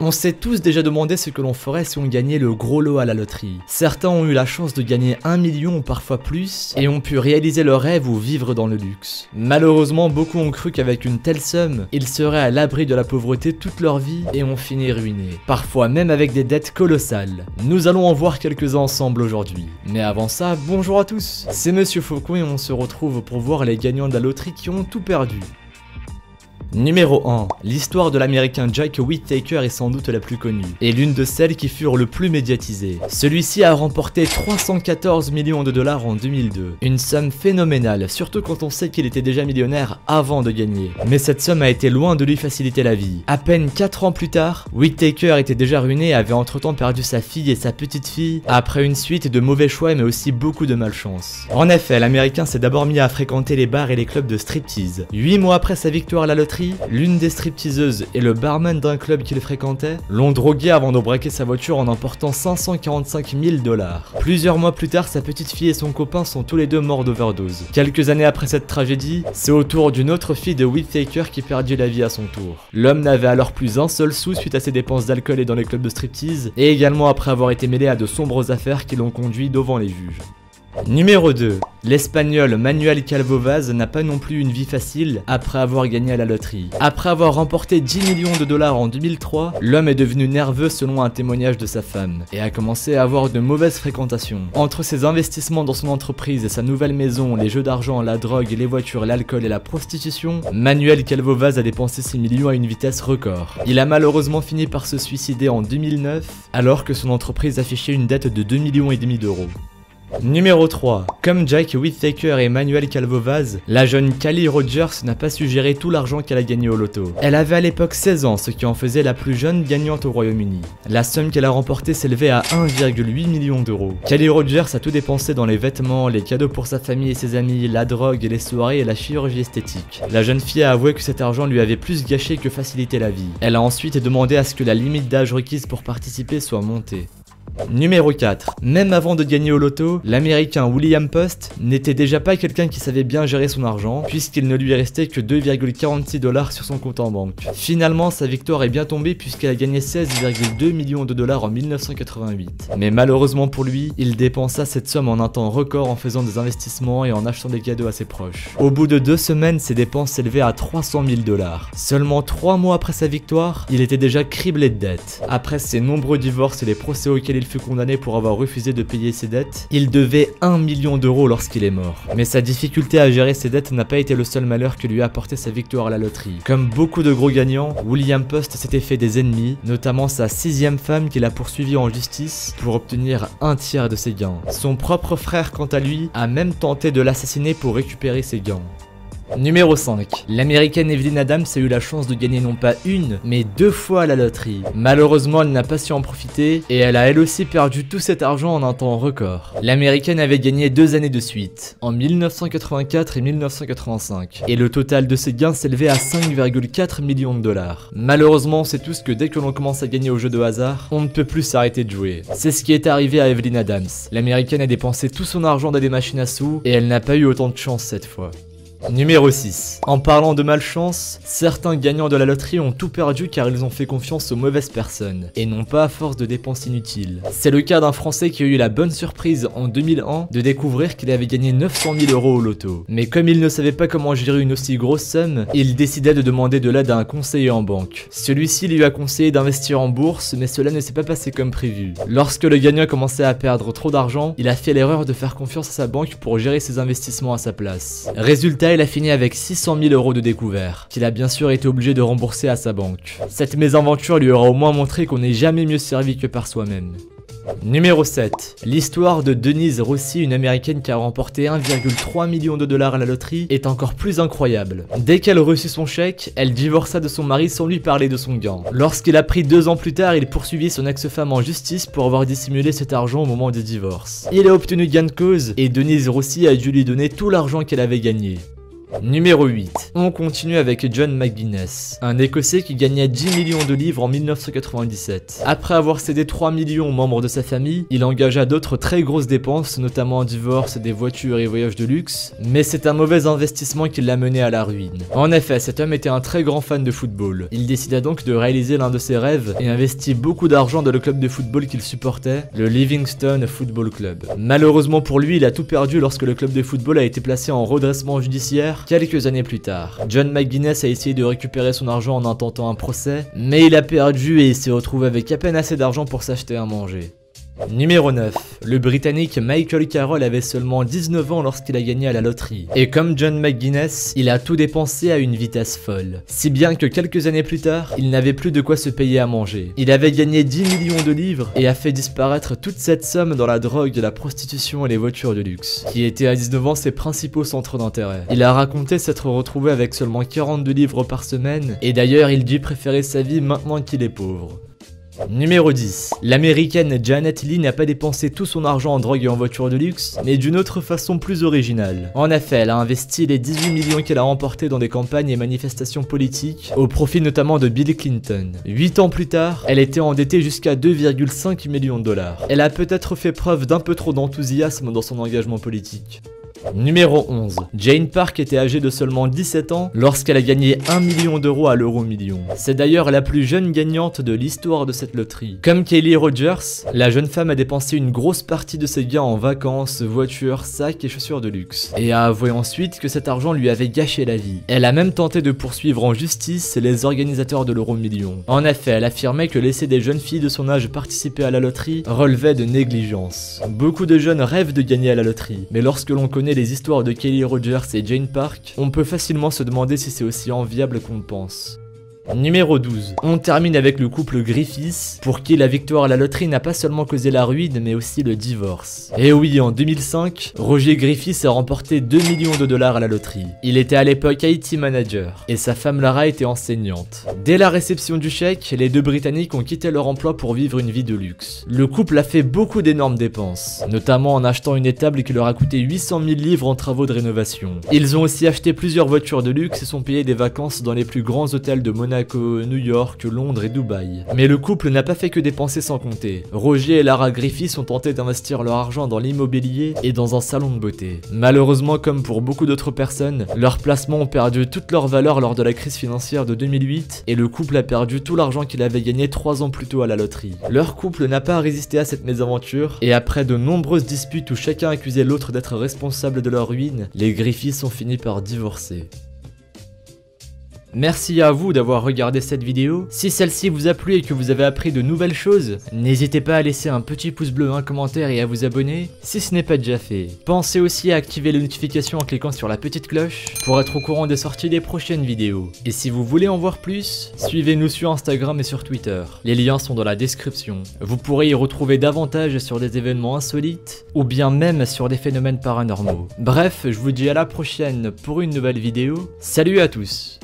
On s'est tous déjà demandé ce que l'on ferait si on gagnait le gros lot à la loterie. Certains ont eu la chance de gagner 1 million ou parfois plus et ont pu réaliser leur rêve ou vivre dans le luxe. Malheureusement, beaucoup ont cru qu'avec une telle somme, ils seraient à l'abri de la pauvreté toute leur vie et ont fini ruinés. Parfois même avec des dettes colossales. Nous allons en voir quelques-uns ensemble aujourd'hui. Mais avant ça, bonjour à tous, c'est Monsieur Faucon et on se retrouve pour voir les gagnants de la loterie qui ont tout perdu. Numéro 1. L'histoire de l'américain Jack Whittaker est sans doute la plus connue, et l'une de celles qui furent le plus médiatisées. Celui-ci a remporté 314 millions de dollars en 2002, une somme phénoménale, surtout quand on sait qu'il était déjà millionnaire avant de gagner. Mais cette somme a été loin de lui faciliter la vie. À peine 4 ans plus tard, Whittaker était déjà ruiné et avait entre-temps perdu sa fille et sa petite-fille, après une suite de mauvais choix mais aussi beaucoup de malchance. En effet, l'américain s'est d'abord mis à fréquenter les bars et les clubs de striptease. 8 mois après sa victoire à la loterie, l'une des stripteaseuses et le barman d'un club qu'il fréquentait l'ont drogué avant de braquer sa voiture en emportant 545 000 dollars. Plusieurs mois plus tard, sa petite fille et son copain sont tous les deux morts d'overdose. Quelques années après cette tragédie, c'est au tour d'une autre fille de Whittaker qui perdit la vie à son tour. L'homme n'avait alors plus un seul sou suite à ses dépenses d'alcool et dans les clubs de striptease, et également après avoir été mêlé à de sombres affaires qui l'ont conduit devant les juges. Numéro 2. L'Espagnol Manuel Calvo Vaz n'a pas non plus une vie facile après avoir gagné à la loterie. Après avoir remporté 10 millions de dollars en 2003, l'homme est devenu nerveux selon un témoignage de sa femme et a commencé à avoir de mauvaises fréquentations. Entre ses investissements dans son entreprise et sa nouvelle maison, les jeux d'argent, la drogue, les voitures, l'alcool et la prostitution, Manuel Calvo Vaz a dépensé 6 millions à une vitesse record. Il a malheureusement fini par se suicider en 2009 alors que son entreprise affichait une dette de 2,5 millions d'euros. Numéro 3. Comme Jack Whittaker et Manuel Calvo Vaz, la jeune Kali Rogers n'a pas su gérer tout l'argent qu'elle a gagné au loto. Elle avait à l'époque 16 ans, ce qui en faisait la plus jeune gagnante au Royaume-Uni. La somme qu'elle a remportée s'élevait à 1,8 million d'euros. Kali Rogers a tout dépensé dans les vêtements, les cadeaux pour sa famille et ses amis, la drogue, les soirées et la chirurgie esthétique. La jeune fille a avoué que cet argent lui avait plus gâché que facilité la vie. Elle a ensuite demandé à ce que la limite d'âge requise pour participer soit montée. Numéro 4. Même avant de gagner au loto, l'américain William Post n'était déjà pas quelqu'un qui savait bien gérer son argent, puisqu'il ne lui restait que 2,46 dollars sur son compte en banque. Finalement, sa victoire est bien tombée puisqu'elle a gagné 16,2 millions de dollars en 1988. Mais malheureusement pour lui, il dépensa cette somme en un temps record en faisant des investissements et en achetant des cadeaux à ses proches. Au bout de 2 semaines, ses dépenses s'élevaient à 300 000 dollars. Seulement 3 mois après sa victoire, il était déjà criblé de dettes. Après ses nombreux divorces et les procès auxquels il fut condamné pour avoir refusé de payer ses dettes, il devait 1 million d'euros lorsqu'il est mort. Mais sa difficulté à gérer ses dettes n'a pas été le seul malheur que lui a apporté sa victoire à la loterie. Comme beaucoup de gros gagnants, William Post s'était fait des ennemis, notamment sa 6e femme qu'il a poursuivi en justice pour obtenir un tiers de ses gains. Son propre frère, quant à lui, a même tenté de l'assassiner pour récupérer ses gains. Numéro 5. L'américaine Evelyn Adams a eu la chance de gagner non pas une, mais 2 fois à la loterie. Malheureusement, elle n'a pas su en profiter et elle a elle aussi perdu tout cet argent en un temps record. L'américaine avait gagné 2 années de suite, en 1984 et 1985, et le total de ses gains s'élevait à 5,4 millions de dollars. Malheureusement, on sait tous que dès que l'on commence à gagner au jeu de hasard, on ne peut plus s'arrêter de jouer. C'est ce qui est arrivé à Evelyn Adams. L'américaine a dépensé tout son argent dans des machines à sous et elle n'a pas eu autant de chance cette fois. Numéro 6. En parlant de malchance, certains gagnants de la loterie ont tout perdu car ils ont fait confiance aux mauvaises personnes, et non pas à force de dépenses inutiles. C'est le cas d'un Français qui a eu la bonne surprise en 2001 de découvrir qu'il avait gagné 900 000 euros au loto. Mais comme il ne savait pas comment gérer une aussi grosse somme, il décida de demander de l'aide à un conseiller en banque. Celui-ci lui a conseillé d'investir en bourse, mais cela ne s'est pas passé comme prévu. Lorsque le gagnant commençait à perdre trop d'argent, il a fait l'erreur de faire confiance à sa banque pour gérer ses investissements à sa place. Résultat, il a fini avec 600 000 euros de découvert, qu'il a bien sûr été obligé de rembourser à sa banque. Cette mésaventure lui aura au moins montré qu'on n'est jamais mieux servi que par soi-même. Numéro 7. L'histoire de Denise Rossi, une américaine qui a remporté 1,3 million de dollars à la loterie, est encore plus incroyable. Dès qu'elle reçut son chèque, elle divorça de son mari sans lui parler de son gain. Lorsqu'il a pris 2 ans plus tard, il poursuivit son ex-femme en justice pour avoir dissimulé cet argent au moment du divorce. Il a obtenu gain de cause et Denise Rossi a dû lui donner tout l'argent qu'elle avait gagné. Numéro 8. On continue avec John McGuinness, un Écossais qui gagnait 10 millions de livres en 1997. Après avoir cédé 3 millions aux membres de sa famille, il engagea d'autres très grosses dépenses, notamment un divorce, des voitures et voyages de luxe, mais c'est un mauvais investissement qui l'a mené à la ruine. En effet, cet homme était un très grand fan de football. Il décida donc de réaliser l'un de ses rêves et investit beaucoup d'argent dans le club de football qu'il supportait, le Livingston Football Club. Malheureusement pour lui, il a tout perdu lorsque le club de football a été placé en redressement judiciaire quelques années plus tard. John McGuinness a essayé de récupérer son argent en intentant un procès, mais il a perdu et il s'est retrouvé avec à peine assez d'argent pour s'acheter à manger. Numéro 9. Le Britannique Michael Carroll avait seulement 19 ans lorsqu'il a gagné à la loterie. Et comme John McGuinness, il a tout dépensé à une vitesse folle. Si bien que quelques années plus tard, il n'avait plus de quoi se payer à manger. Il avait gagné 10 millions de livres et a fait disparaître toute cette somme dans la drogue, la prostitution et les voitures de luxe, qui étaient à 19 ans ses principaux centres d'intérêt. Il a raconté s'être retrouvé avec seulement 42 livres par semaine, et d'ailleurs il dit préférer sa vie maintenant qu'il est pauvre. Numéro 10. L'américaine Janet Leigh n'a pas dépensé tout son argent en drogue et en voitures de luxe, mais d'une autre façon plus originale. En effet, elle a investi les 18 millions qu'elle a remportés dans des campagnes et manifestations politiques, au profit notamment de Bill Clinton. 8 ans plus tard, elle était endettée jusqu'à 2,5 millions de dollars. Elle a peut-être fait preuve d'un peu trop d'enthousiasme dans son engagement politique. Numéro 11. Jane Park était âgée de seulement 17 ans lorsqu'elle a gagné 1 million d'euros à l'euro-million. C'est d'ailleurs la plus jeune gagnante de l'histoire de cette loterie. Comme Kelly Rogers, la jeune femme a dépensé une grosse partie de ses gains en vacances, voitures, sacs et chaussures de luxe. Et a avoué ensuite que cet argent lui avait gâché la vie. Elle a même tenté de poursuivre en justice les organisateurs de l'euro-million. En effet, elle affirmait que laisser des jeunes filles de son âge participer à la loterie relevait de négligence. Beaucoup de jeunes rêvent de gagner à la loterie, mais lorsque l'on connaît les histoires de Kelly Rogers et Jane Park, on peut facilement se demander si c'est aussi enviable qu'on le pense. Numéro 12. On termine avec le couple Griffiths, pour qui la victoire à la loterie n'a pas seulement causé la ruine, mais aussi le divorce. Et oui, en 2005, Roger Griffiths a remporté 2 millions de dollars à la loterie. Il était à l'époque IT manager, et sa femme Lara était enseignante. Dès la réception du chèque, les deux Britanniques ont quitté leur emploi pour vivre une vie de luxe. Le couple a fait beaucoup d'énormes dépenses, notamment en achetant une étable qui leur a coûté 800 000 livres en travaux de rénovation. Ils ont aussi acheté plusieurs voitures de luxe et sont payés des vacances dans les plus grands hôtels de Monaco, New York, Londres et Dubaï. Mais le couple n'a pas fait que dépenser sans compter. Roger et Lara Griffiths ont tenté d'investir leur argent dans l'immobilier et dans un salon de beauté. Malheureusement, comme pour beaucoup d'autres personnes, leurs placements ont perdu toute leur valeur lors de la crise financière de 2008 et le couple a perdu tout l'argent qu'il avait gagné 3 ans plus tôt à la loterie. Leur couple n'a pas résisté à cette mésaventure et après de nombreuses disputes où chacun accusait l'autre d'être responsable de leur ruine, les Griffiths ont fini par divorcer. Merci à vous d'avoir regardé cette vidéo. Si celle-ci vous a plu et que vous avez appris de nouvelles choses, n'hésitez pas à laisser un petit pouce bleu, un commentaire et à vous abonner si ce n'est pas déjà fait. Pensez aussi à activer les notifications en cliquant sur la petite cloche pour être au courant des sorties des prochaines vidéos. Et si vous voulez en voir plus, suivez-nous sur Instagram et sur Twitter. Les liens sont dans la description. Vous pourrez y retrouver davantage sur des événements insolites ou bien même sur des phénomènes paranormaux. Bref, je vous dis à la prochaine pour une nouvelle vidéo. Salut à tous!